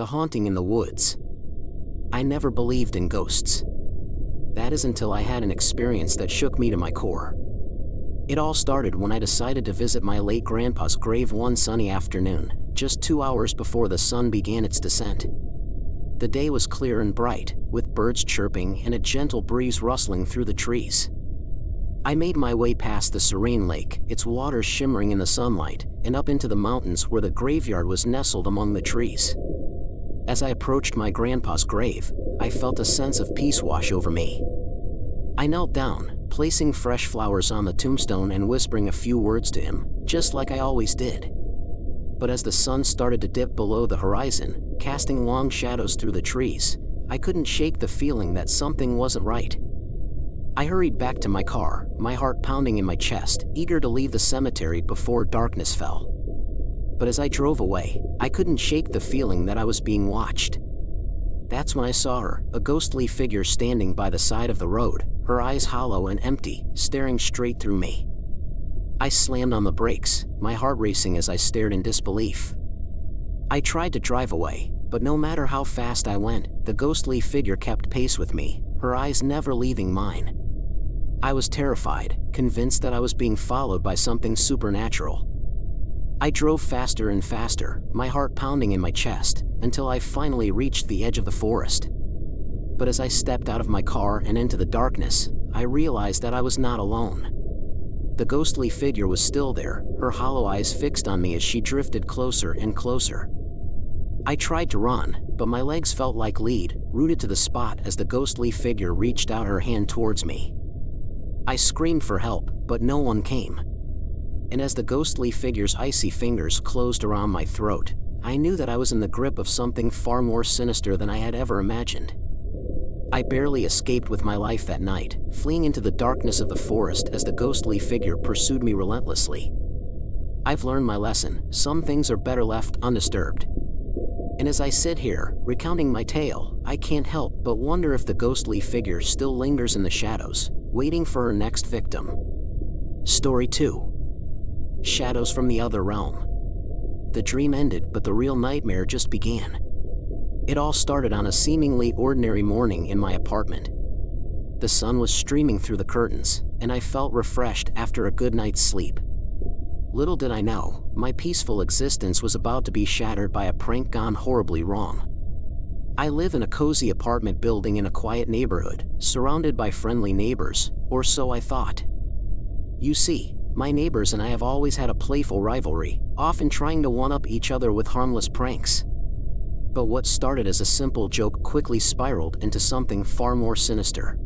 the haunting in the woods. I never believed in ghosts. That is until I had an experience that shook me to my core. It all started when I decided to visit my late grandpa's grave one sunny afternoon, just 2 hours before the sun began its descent. The day was clear and bright, with birds chirping and a gentle breeze rustling through the trees. I made my way past the serene lake, its waters shimmering in the sunlight, and up into the mountains where the graveyard was nestled among the trees. As I approached my grandpa's grave, I felt a sense of peace wash over me. I knelt down, placing fresh flowers on the tombstone and whispering a few words to him, just like I always did. But as the sun started to dip below the horizon, casting long shadows through the trees, I couldn't shake the feeling that something wasn't right. I hurried back to my car, my heart pounding in my chest, eager to leave the cemetery before darkness fell. But as I drove away, I couldn't shake the feeling that I was being watched. That's when I saw her, a ghostly figure standing by the side of the road, her eyes hollow and empty, staring straight through me. I slammed on the brakes, my heart racing as I stared in disbelief. I tried to drive away, but no matter how fast I went, the ghostly figure kept pace with me, her eyes never leaving mine. I was terrified, convinced that I was being followed by something supernatural. I drove faster and faster, my heart pounding in my chest, until I finally reached the edge of the forest. But as I stepped out of my car and into the darkness, I realized that I was not alone. The ghostly figure was still there, her hollow eyes fixed on me as she drifted closer and closer. I tried to run, but my legs felt like lead, rooted to the spot as the ghostly figure reached out her hand towards me. I screamed for help, but no one came. And as the ghostly figure's icy fingers closed around my throat, I knew that I was in the grip of something far more sinister than I had ever imagined. I barely escaped with my life that night, fleeing into the darkness of the forest as the ghostly figure pursued me relentlessly. I've learned my lesson, some things are better left undisturbed. And as I sit here, recounting my tale, I can't help but wonder if the ghostly figure still lingers in the shadows, waiting for her next victim. Story 2. Shadows from the Other Realm. The dream ended, but the real nightmare just began. It all started on a seemingly ordinary morning in my apartment. The sun was streaming through the curtains, and I felt refreshed after a good night's sleep. Little did I know, my peaceful existence was about to be shattered by a prank gone horribly wrong. I live in a cozy apartment building in a quiet neighborhood, surrounded by friendly neighbors, or so I thought. You see, my neighbors and I have always had a playful rivalry, often trying to one-up each other with harmless pranks. But what started as a simple joke quickly spiraled into something far more sinister.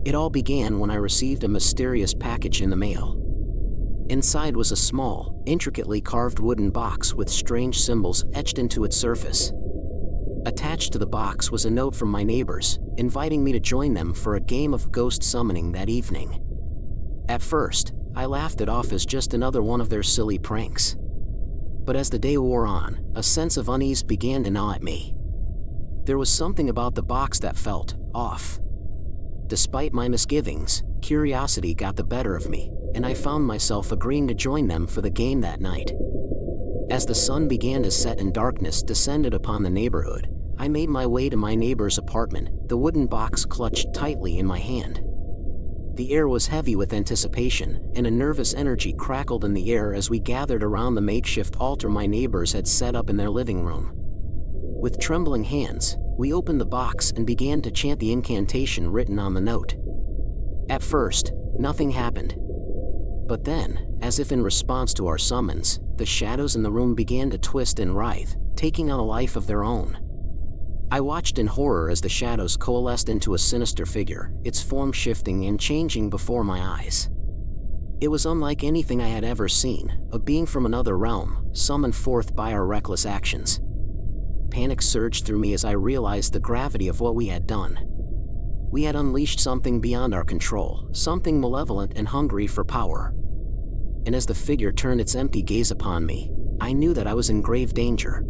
It all began when I received a mysterious package in the mail. Inside was a small, intricately carved wooden box with strange symbols etched into its surface. Attached to the box was a note from my neighbors, inviting me to join them for a game of ghost summoning that evening. At first, I laughed it off as just another one of their silly pranks. But as the day wore on, a sense of unease began to gnaw at me. There was something about the box that felt off. Despite my misgivings, curiosity got the better of me, and I found myself agreeing to join them for the game that night. As the sun began to set and darkness descended upon the neighborhood, I made my way to my neighbor's apartment, the wooden box clutched tightly in my hand. The air was heavy with anticipation, and a nervous energy crackled in the air as we gathered around the makeshift altar my neighbors had set up in their living room. With trembling hands, we opened the box and began to chant the incantation written on the note. At first, nothing happened. But then, as if in response to our summons, the shadows in the room began to twist and writhe, taking on a life of their own. I watched in horror as the shadows coalesced into a sinister figure, its form shifting and changing before my eyes. It was unlike anything I had ever seen, a being from another realm, summoned forth by our reckless actions. Panic surged through me as I realized the gravity of what we had done. We had unleashed something beyond our control, something malevolent and hungry for power. And as the figure turned its empty gaze upon me, I knew that I was in grave danger.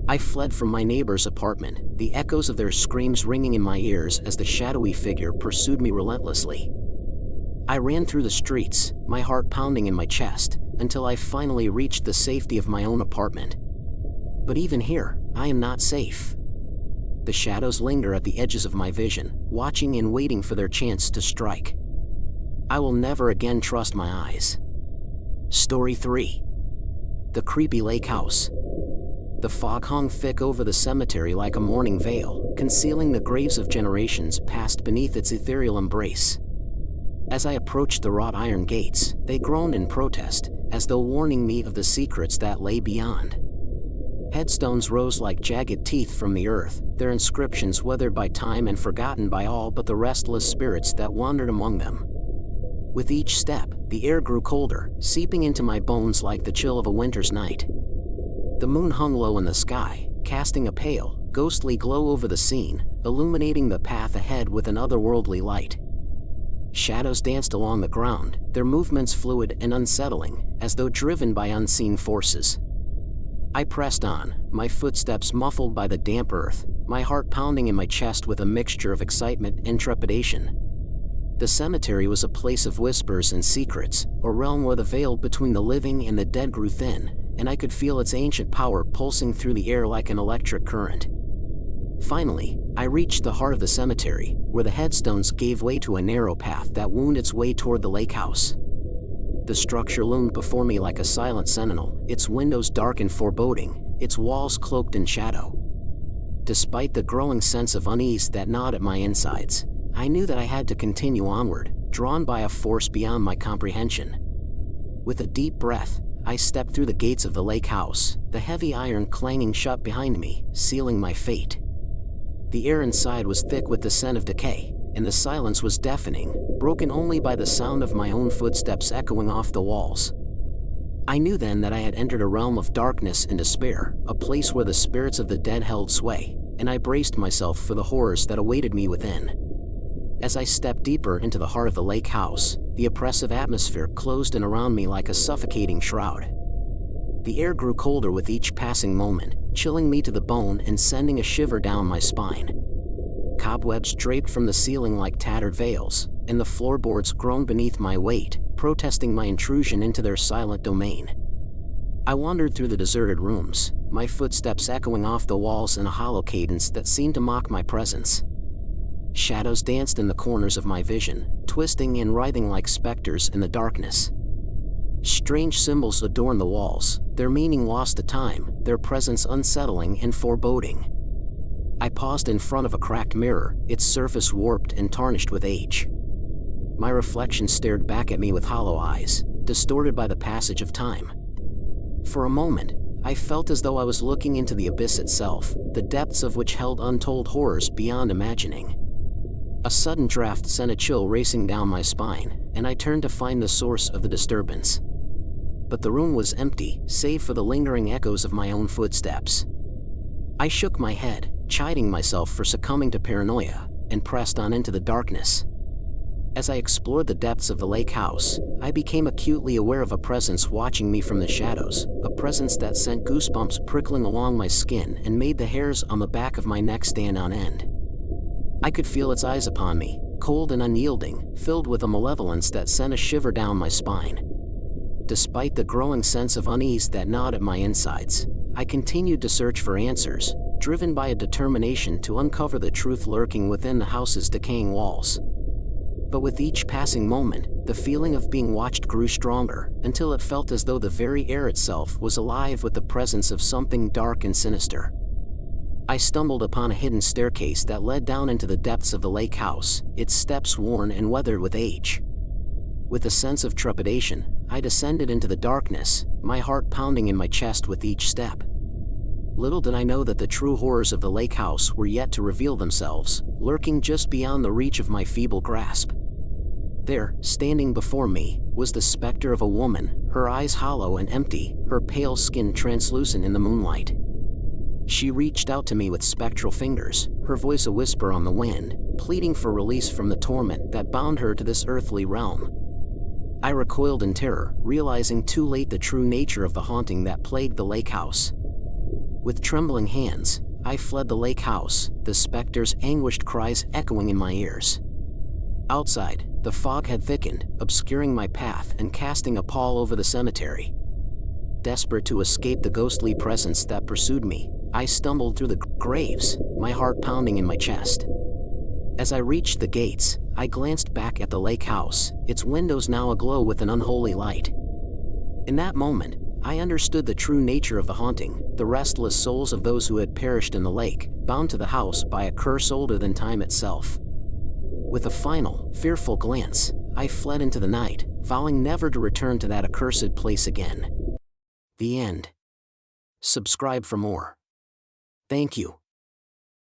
I fled from my neighbor's apartment, the echoes of their screams ringing in my ears as the shadowy figure pursued me relentlessly. I ran through the streets, my heart pounding in my chest, until I finally reached the safety of my own apartment. But even here, I am not safe. The shadows linger at the edges of my vision, watching and waiting for their chance to strike. I will never again trust my eyes. Story 3. The Creepy Lake House. The fog hung thick over the cemetery like a mourning veil, concealing the graves of generations past beneath its ethereal embrace. As I approached the wrought iron gates, they groaned in protest, as though warning me of the secrets that lay beyond. Headstones rose like jagged teeth from the earth, their inscriptions weathered by time and forgotten by all but the restless spirits that wandered among them. With each step, the air grew colder, seeping into my bones like the chill of a winter's night. The moon hung low in the sky, casting a pale, ghostly glow over the scene, illuminating the path ahead with an otherworldly light. Shadows danced along the ground, their movements fluid and unsettling, as though driven by unseen forces. I pressed on, my footsteps muffled by the damp earth, my heart pounding in my chest with a mixture of excitement and trepidation. The cemetery was a place of whispers and secrets, a realm where the veil between the living and the dead grew thin, and I could feel its ancient power pulsing through the air like an electric current. Finally, I reached the heart of the cemetery, where the headstones gave way to a narrow path that wound its way toward the lake house. The structure loomed before me like a silent sentinel, its windows dark and foreboding, its walls cloaked in shadow. Despite the growing sense of unease that gnawed at my insides, I knew that I had to continue onward, drawn by a force beyond my comprehension. With a deep breath, I stepped through the gates of the lake house, the heavy iron clanging shut behind me, sealing my fate. The air inside was thick with the scent of decay, and the silence was deafening, broken only by the sound of my own footsteps echoing off the walls. I knew then that I had entered a realm of darkness and despair, a place where the spirits of the dead held sway, and I braced myself for the horrors that awaited me within. As I stepped deeper into the heart of the lake house, the oppressive atmosphere closed in around me like a suffocating shroud. The air grew colder with each passing moment, chilling me to the bone and sending a shiver down my spine. Cobwebs draped from the ceiling like tattered veils, and the floorboards groaned beneath my weight, protesting my intrusion into their silent domain. I wandered through the deserted rooms, my footsteps echoing off the walls in a hollow cadence that seemed to mock my presence. Shadows danced in the corners of my vision, twisting and writhing like specters in the darkness. Strange symbols adorned the walls, their meaning lost to time, their presence unsettling and foreboding. I paused in front of a cracked mirror, its surface warped and tarnished with age. My reflection stared back at me with hollow eyes, distorted by the passage of time. For a moment, I felt as though I was looking into the abyss itself, the depths of which held untold horrors beyond imagining. A sudden draft sent a chill racing down my spine, and I turned to find the source of the disturbance. But the room was empty, save for the lingering echoes of my own footsteps. I shook my head, chiding myself for succumbing to paranoia, and pressed on into the darkness. As I explored the depths of the lake house, I became acutely aware of a presence watching me from the shadows, a presence that sent goosebumps prickling along my skin and made the hairs on the back of my neck stand on end. I could feel its eyes upon me, cold and unyielding, filled with a malevolence that sent a shiver down my spine. Despite the growing sense of unease that gnawed at my insides, I continued to search for answers, driven by a determination to uncover the truth lurking within the house's decaying walls. But with each passing moment, the feeling of being watched grew stronger, until it felt as though the very air itself was alive with the presence of something dark and sinister. I stumbled upon a hidden staircase that led down into the depths of the lake house, its steps worn and weathered with age. With a sense of trepidation, I descended into the darkness, my heart pounding in my chest with each step. Little did I know that the true horrors of the lake house were yet to reveal themselves, lurking just beyond the reach of my feeble grasp. There, standing before me, was the specter of a woman, her eyes hollow and empty, her pale skin translucent in the moonlight. She reached out to me with spectral fingers, her voice a whisper on the wind, pleading for release from the torment that bound her to this earthly realm. I recoiled in terror, realizing too late the true nature of the haunting that plagued the lake house. With trembling hands, I fled the lake house, the specter's anguished cries echoing in my ears. Outside, the fog had thickened, obscuring my path and casting a pall over the cemetery. Desperate to escape the ghostly presence that pursued me, I stumbled through the graves, my heart pounding in my chest. As I reached the gates, I glanced back at the lake house, its windows now aglow with an unholy light. In that moment, I understood the true nature of the haunting, the restless souls of those who had perished in the lake, bound to the house by a curse older than time itself. With a final, fearful glance, I fled into the night, vowing never to return to that accursed place again. The end. Subscribe for more. Thank you.